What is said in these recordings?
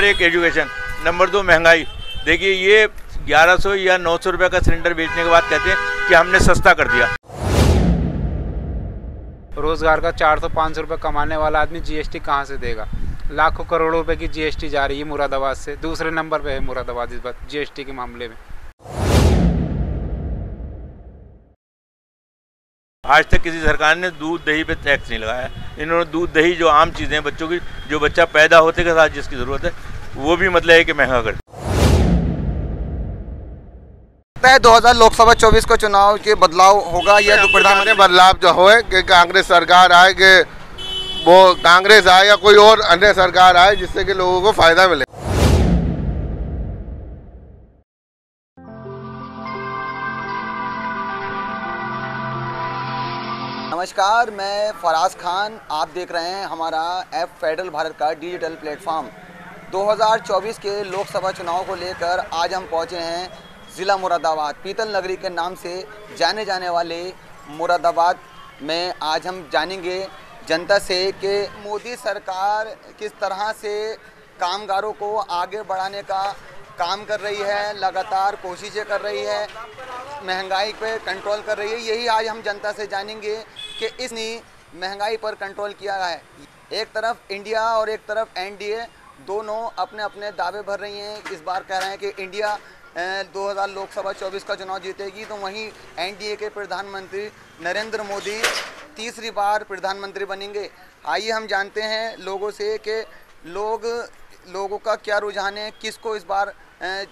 एक education, number 2 महंगाई। देखिए ये 1100 या 900 रुपये का सिलेंडर बेचने के बाद कहते हैं कि हमने सस्ता कर दिया। रोजगार का 400-500 रुपये कमाने वाला आदमी जीएसटी कहाँ से देगा? लाखों करोड़ों रुपए की जीएसटी जा रही है मुरादाबाद से। दूसरे नंबर पे है मुरादाबाद इस बार जीएसटी के मामले में। आज तक किसी सरकार ने दूध दही पे टैक्स नहीं लगाया। इन्होंने दूध दही जो आम चीज़ें बच्चों की, जो बच्चा पैदा होते के साथ जिसकी ज़रूरत है, वो भी मतलब है कि महंगा कर 2000 लोकसभा 24 को चुनाव के बदलाव होगा या प्रधानमंत्री बदलाव जो हो कि कांग्रेस सरकार आए, कि वो कांग्रेस आए या कोई और अन्य सरकार आए जिससे कि लोगों को फायदा मिले। नमस्कार, मैं फराज खान, आप देख रहे हैं हमारा ऐप फेडरल भारत का डिजिटल प्लेटफॉर्म। 2024 के लोकसभा चुनाव को लेकर आज हम पहुंचे हैं ज़िला मुरादाबाद। पीतल नगरी के नाम से जाने जाने वाले मुरादाबाद में आज हम जानेंगे जनता से कि मोदी सरकार किस तरह से कामगारों को आगे बढ़ाने का काम कर रही है, लगातार कोशिशें कर रही है, महंगाई पे कंट्रोल कर रही है। यही आज हम जनता से जानेंगे कि इस महंगाई पर कंट्रोल किया है। एक तरफ इंडिया और एक तरफ एनडीए दोनों अपने अपने दावे भर रही हैं। इस बार कह रहे हैं कि इंडिया 2000 लोकसभा 24 का चुनाव जीतेगी, तो वहीं एनडीए के प्रधानमंत्री नरेंद्र मोदी तीसरी बार प्रधानमंत्री बनेंगे। आइए हम जानते हैं लोगों से कि लोगों का क्या रुझान है, किसको इस बार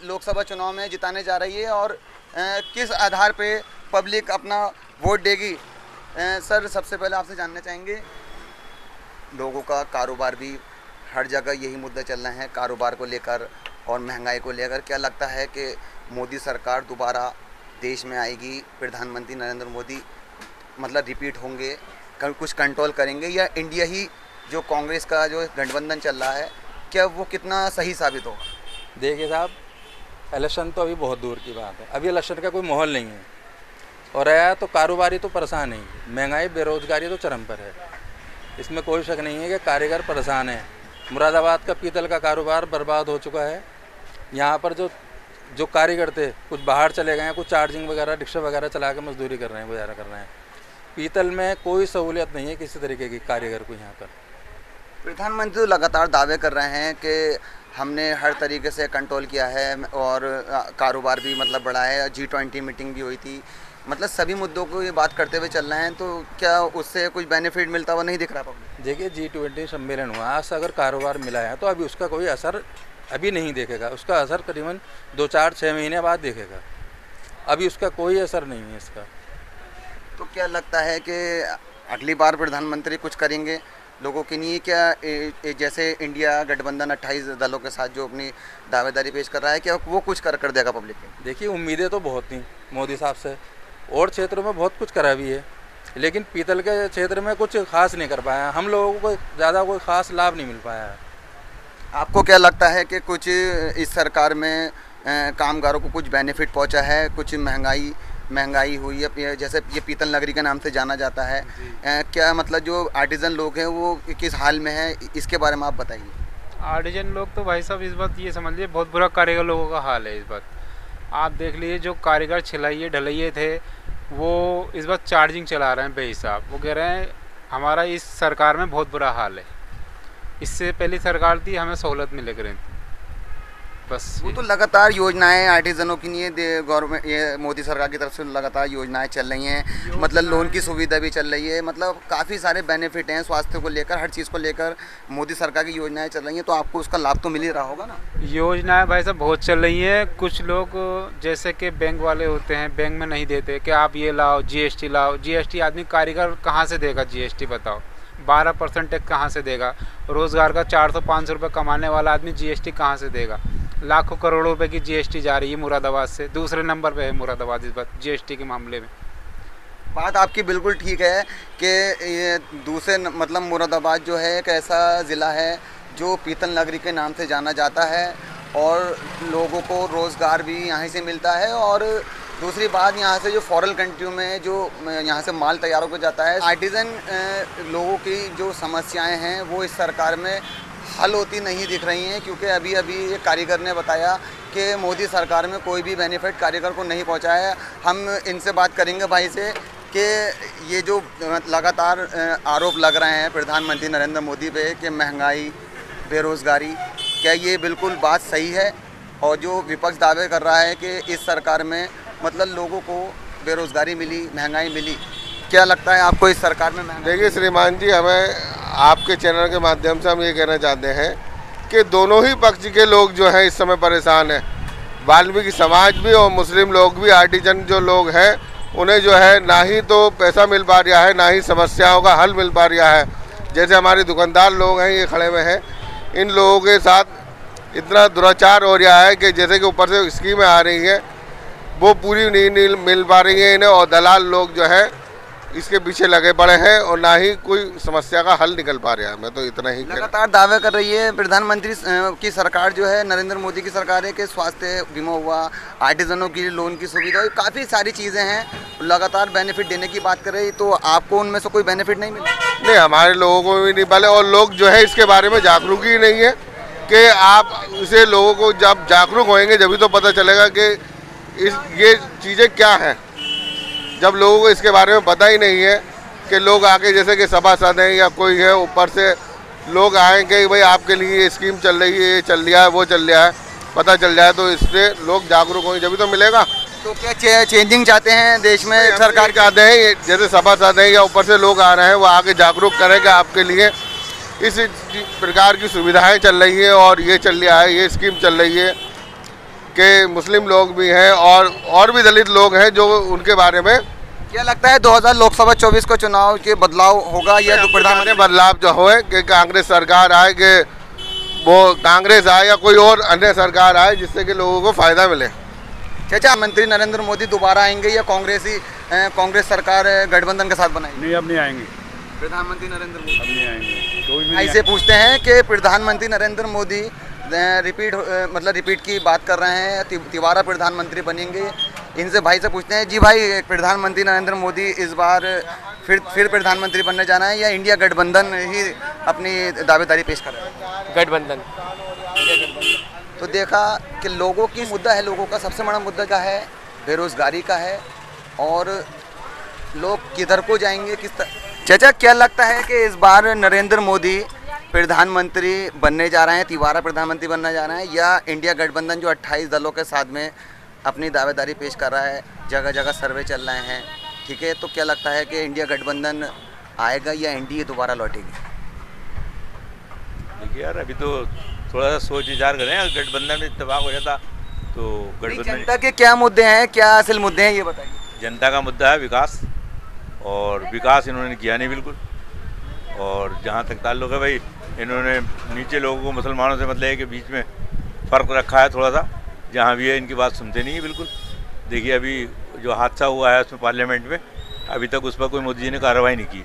लोकसभा चुनाव में जिताने जा रही है और किस आधार पे पब्लिक अपना वोट देगी। सर, सबसे पहले आपसे जानना चाहेंगे, लोगों का कारोबार भी हर जगह यही मुद्दा चल रहा है, कारोबार को लेकर और महंगाई को लेकर। क्या लगता है कि मोदी सरकार दोबारा देश में आएगी, प्रधानमंत्री नरेंद्र मोदी मतलब रिपीट होंगे, कुछ कंट्रोल करेंगे, या इंडिया ही जो कांग्रेस का जो गठबंधन चल रहा है, क्या वो कितना सही साबित होगा? देखिए साहब, इलेक्शन तो अभी बहुत दूर की बात है। अभी इलेक्शन का कोई माहौल नहीं है और आया तो कारोबारी तो परेशान है, महंगाई बेरोजगारी तो चरम पर है। इसमें कोई शक नहीं है कि कारीगर परेशान है। मुरादाबाद का पीतल का कारोबार बर्बाद हो चुका है। यहाँ पर जो कारीगर थे कुछ बाहर चले गए हैं, कुछ चार्जिंग वगैरह रिक्शा वगैरह चला के मजदूरी कर रहे हैं, गुजारा कर रहे हैं। पीतल में कोई सहूलियत नहीं है किसी तरीके की कारीगर को यहाँ पर। प्रधानमंत्री तो लगातार दावे कर रहे हैं कि हमने हर तरीके से कंट्रोल किया है और कारोबार भी मतलब बढ़ा है। G20 मीटिंग भी हुई थी, मतलब सभी मुद्दों को ये बात करते हुए चल रहे हैं, तो क्या उससे कुछ बेनिफिट मिलता हुआ नहीं दिख रहा पब्लिक? देखिए, G20 सम्मेलन हुआ, आज अगर कारोबार मिला है तो अभी उसका कोई असर अभी नहीं देखेगा। उसका असर करीबन 2-4-6 महीने बाद देखेगा। अभी उसका कोई असर नहीं है इसका। तो क्या लगता है कि अगली बार प्रधानमंत्री कुछ करेंगे लोगों के लिए? क्या जैसे इंडिया गठबंधन 28 दलों के साथ जो अपनी दावेदारी पेश कर रहा है, क्या वो कुछ कर देगा पब्लिक के? देखिए, उम्मीदें तो बहुत थी मोदी साहब से, और क्षेत्रों में बहुत कुछ करा भी है, लेकिन पीतल के क्षेत्र में कुछ खास नहीं कर पाया। हम लोगों को ज़्यादा कोई ख़ास लाभ नहीं मिल पाया है। आपको क्या लगता है कि कुछ इस सरकार में कामगारों को कुछ बेनिफिट पहुंचा है? कुछ महंगाई हुई है, जैसे ये पीतल नगरी के नाम से जाना जाता है, क्या मतलब जो आर्टिजन लोग हैं वो किस हाल में है, इसके बारे में आप बताइए। आर्टिजन लोग तो भाई साहब इस बात ये समझ लीजिए बहुत बुरा कारीगर लोगों का हाल है इस बात। आप देख लीजिए, जो कारीगर छिलाइये ढलैये थे वो इस बार चार्जिंग चला रहे हैं बेहिसाब। वो कह रहे हैं हमारा इस सरकार में बहुत बुरा हाल है, इससे पहली सरकार थी हमें सहूलत मिले करें बस। वो तो लगातार योजनाएं आर्टिजनों की लिए गवर्नमेंट, ये मोदी सरकार की तरफ से लगातार योजनाएं चल रही हैं, मतलब लोन की सुविधा भी चल रही है, मतलब काफ़ी सारे बेनिफिट हैं स्वास्थ्य को लेकर, हर चीज़ को लेकर मोदी सरकार की योजनाएं चल रही हैं, तो आपको उसका लाभ तो मिल ही रहा होगा ना? योजनाएं भाई साहब बहुत चल रही हैं। कुछ लोग जैसे कि बैंक वाले होते हैं, बैंक में नहीं देते कि आप ये लाओ, जीएसटी लाओ। जीएसटी आदमी कारीगर कहाँ से देगा जीएसटी बताओ? 12% टैक्स कहाँ से देगा? रोज़गार का 400-500 रुपये कमाने वाला आदमी जीएसटी कहाँ से देगा? लाखों करोड़ों रुपए की जीएसटी जा रही है मुरादाबाद से। दूसरे नंबर पे है मुरादाबाद इस बार जीएसटी के मामले में। बात आपकी बिल्कुल ठीक है कि ये दूसरे मतलब मुरादाबाद जो है एक ऐसा ज़िला है जो पीतल नगरी के नाम से जाना जाता है और लोगों को रोज़गार भी यहाँ से मिलता है। और दूसरी बात, यहाँ से जो फॉरेन कंट्रियों में जो यहाँ से माल तैयार होकर जाता है, आर्टिजन लोगों की जो समस्याएं हैं वो इस सरकार में हल होती नहीं दिख रही हैं, क्योंकि अभी अभी एक कारीगर ने बताया कि मोदी सरकार में कोई भी बेनिफिट कारीगर को नहीं पहुंचा है। हम इनसे बात करेंगे भाई से कि ये जो लगातार आरोप लग रहे हैं प्रधानमंत्री नरेंद्र मोदी पे कि महंगाई, बेरोज़गारी, क्या ये बिल्कुल बात सही है? और जो विपक्ष दावे कर रहा है कि इस सरकार में मतलब लोगों को बेरोज़गारी मिली, महंगाई मिली, क्या लगता है आपको इस सरकार में महंगाई? देखिए श्रीमान जी, हमें आपके चैनल के माध्यम से हम ये कहना चाहते हैं कि दोनों ही पक्ष के लोग जो हैं इस समय परेशान हैं। वाल्मीकि समाज भी और मुस्लिम लोग भी, आर्टिजन जो लोग हैं उन्हें जो है ना ही तो पैसा मिल पा रहा है, ना ही समस्याओं का हल मिल पा रहा है। जैसे हमारे दुकानदार लोग हैं ये खड़े हुए हैं, इन लोगों के साथ इतना दुराचार हो रहा है कि जैसे कि ऊपर से स्कीमें आ रही हैं वो पूरी नहीं मिल पा रही हैं इन्हें, और दलाल लोग जो है इसके पीछे लगे पड़े हैं और ना ही कोई समस्या का हल निकल पा रहा है। मैं तो इतना ही लगातार दावे कर रही है प्रधानमंत्री की सरकार जो है, नरेंद्र मोदी की सरकार है कि स्वास्थ्य बीमा हुआ, आर्टिजनों की लोन की सुविधा, काफ़ी सारी चीज़ें हैं, लगातार बेनिफिट देने की बात कर रही। तो आपको उनमें से कोई बेनिफिट नहीं मिला? नहीं, हमारे लोगों को भी नहीं मिले, और लोग जो है इसके बारे में जागरूक ही नहीं है कि आप इसे लोगों को जब जागरूक होएंगे जब तो पता चलेगा कि ये चीज़ें क्या हैं। जब लोगों को इसके बारे में पता ही नहीं है कि लोग आके जैसे कि सभासद हैं या कोई है ऊपर से लोग आएंगे कि भाई आपके लिए ये स्कीम चल रही है, ये चल रहा है, वो चल रहा है, पता चल जाए तो इससे लोग जागरूक होंगे जब तो मिलेगा। तो क्या चेंजिंग चाहते हैं देश में? सरकार चाहते हैं जैसे सभासद हैं या ऊपर से लोग आ रहे हैं वो आके जागरूक करें कि आपके लिए इस प्रकार की सुविधाएँ चल रही है और ये चल रहा है, ये स्कीम चल रही है, कि मुस्लिम लोग भी हैं और भी दलित लोग हैं जो उनके बारे में। क्या लगता है 2000 लोकसभा 24 को चुनाव के बदलाव होगा या प्रधानमंत्री बदलाव जो हो कि कांग्रेस सरकार आए, कि वो कांग्रेस आए या कोई और अन्य सरकार आए जिससे कि लोगों को फ़ायदा मिले? चाचा, मंत्री नरेंद्र मोदी दोबारा आएंगे या कांग्रेस सरकार गठबंधन के साथ बनाएंगे? नहीं, अब नहीं आएंगे। प्रधानमंत्री नरेंद्र मोदी अब नहीं आएंगे। ऐसे पूछते हैं कि प्रधानमंत्री नरेंद्र मोदी रिपीट की बात कर रहे हैं, तिवारा प्रधानमंत्री बनेंगे। इनसे भाई से पूछते हैं, जी भाई, प्रधानमंत्री नरेंद्र मोदी इस बार फिर प्रधानमंत्री बनने जाना है या इंडिया गठबंधन ही अपनी दावेदारी पेश कर रहा है? गठबंधन। तो देखा कि लोगों की मुद्दा है, लोगों का सबसे बड़ा मुद्दा क्या है? बेरोजगारी का है, और लोग किधर को जाएंगे, चाचा क्या लगता है कि इस बार नरेंद्र मोदी प्रधानमंत्री बनने जा रहे हैं, तिवारा प्रधानमंत्री बनने जा रहे हैं, या इंडिया गठबंधन जो 28 दलों के साथ में अपनी दावेदारी पेश कर रहा है, जगह जगह सर्वे चल रहे हैं, ठीक है, तो क्या लगता है कि इंडिया गठबंधन आएगा या एनडीए दोबारा लौटेगी? देखिए यार, अभी तो थोड़ा सा सोच विचार करें, अगर गठबंधन में इत्तेफाक हो जाता तो गठबंधन। जनता के क्या मुद्दे हैं, क्या असल मुद्दे हैं, ये बताइए। जनता का मुद्दा है विकास, और विकास इन्होंने किया नहीं बिल्कुल। और जहाँ तक ताल्लुक़ है भाई, इन्होंने नीचे लोगों को मुसलमानों से मतलब है कि बीच में फ़र्क रखा है थोड़ा सा, जहाँ भी है इनकी बात सुनते नहीं है बिल्कुल। देखिए अभी जो हादसा हुआ है उसमें पार्लियामेंट में, अभी तक उस पर कोई मोदी जी ने कार्रवाई नहीं की।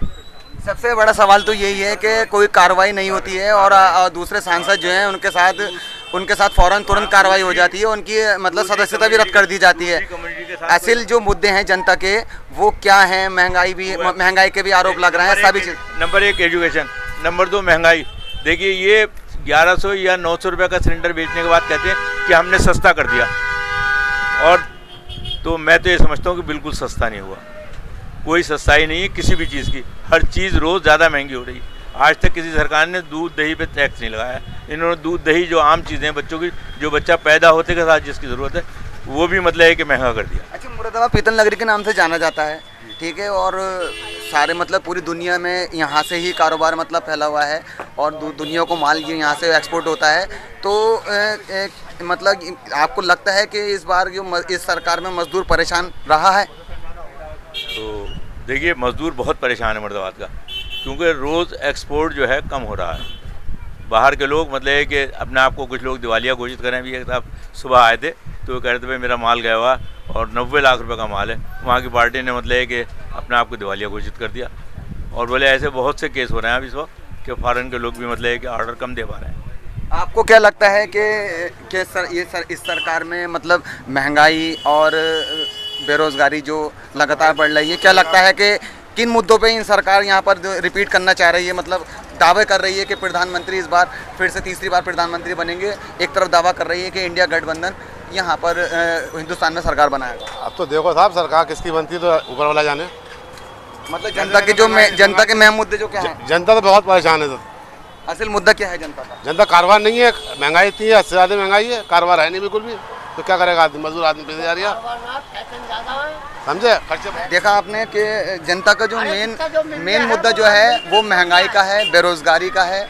सबसे बड़ा सवाल तो यही है कि कोई कार्रवाई नहीं होती है, और दूसरे सांसद जो हैं उनके साथ फ़ौरन तुरंत कार्रवाई हो जाती है, उनकी मतलब सदस्यता भी रद्द कर दी जाती है। असल जो मुद्दे हैं जनता के वो क्या हैं? महंगाई के भी आरोप लग रहे हैं, सभी चीज़। नंबर 1 एजुकेशन, नंबर 2 महंगाई। देखिए ये 1100 या 900 रुपये का सिलेंडर बेचने के बाद कहते हैं कि हमने सस्ता कर दिया, और तो मैं तो ये समझता हूँ कि बिल्कुल सस्ता नहीं हुआ, कोई सस्ताई नहीं है किसी भी चीज़ की। हर चीज़ रोज़ ज़्यादा महंगी हो रही है। आज तक किसी सरकार ने दूध दही पे टैक्स नहीं लगाया। इन्होंने दूध दही जो आम चीज़ें हैं बच्चों की, जो बच्चा पैदा होते के साथ जिसकी ज़रूरत है, वो भी मतलब है कि महंगा कर दिया। अच्छा, मुरादाबाद पीतल नगरी के नाम से जाना जाता है, ठीक है, और सारे मतलब पूरी दुनिया में यहाँ से ही कारोबार मतलब फैला हुआ है, और दुनिया को माल ये यहाँ से एक्सपोर्ट होता है। तो मतलब आपको लगता है कि इस बार जो इस सरकार में मजदूर परेशान रहा है? तो देखिए मजदूर बहुत परेशान है मुरादाबाद का, क्योंकि रोज़ एक्सपोर्ट जो है कम हो रहा है। बाहर के लोग मतलब है कि अपने आप को, कुछ लोग दिवालिया घोषित करें भी। एक साहब सुबह आए थे तो वो कह रहे थे भाई मेरा माल गया हुआ और 90 लाख रुपए का माल है। वहाँ की पार्टी ने मतलब है कि अपने आप को दिवालिया घोषित कर दिया। और बोले ऐसे बहुत से केस हो रहे हैं अभी इस वक्त कि फ़ॉरेन के लोग भी मतलब है कि ऑर्डर कम दे पा रहे हैं। आपको क्या लगता है कि इस सरकार में मतलब महंगाई और बेरोज़गारी जो लगातार बढ़ रही है, क्या लगता है कि किन मुद्दों पे इन सरकार यहाँ पर रिपीट करना चाह रही है? मतलब दावे कर रही है कि प्रधानमंत्री इस बार फिर से तीसरी बार प्रधानमंत्री बनेंगे, एक तरफ दावा कर रही है कि इंडिया गठबंधन यहाँ पर हिंदुस्तान में सरकार बनाएगा। अब तो देखो साहब, सरकार किसकी बनती तो ऊपर वाला जाने। मतलब जनता के जनता के मेन मुद्दे जो क्या है? जनता तो बहुत परेशान है। असल मुद्दा क्या है जनता का? जनता कारोबार नहीं है, महंगाई इतनी है, हद से ज़्यादा महंगाई है, कारोबार है नहीं बिल्कुल भी, तो क्या करेगा आदमी, मजदूर आदमी पैसे जा रही है, समझे, खर्चे। देखा आपने कि जनता का जो मेन मुद्दा जो है वो महंगाई का है, बेरोजगारी का है,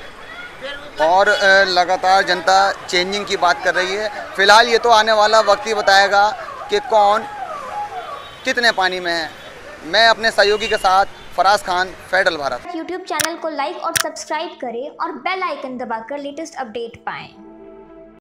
और लगातार जनता चेंजिंग की बात कर रही है। फिलहाल ये तो आने वाला वक्त ही बताएगा कि कौन कितने पानी में है। मैं अपने सहयोगी के साथ Faraz Khan, federal Bharat. YouTube channel को लाइक और सब्सक्राइब करें और बेल आइकन दबाकर लेटेस्ट अपडेट पाएं।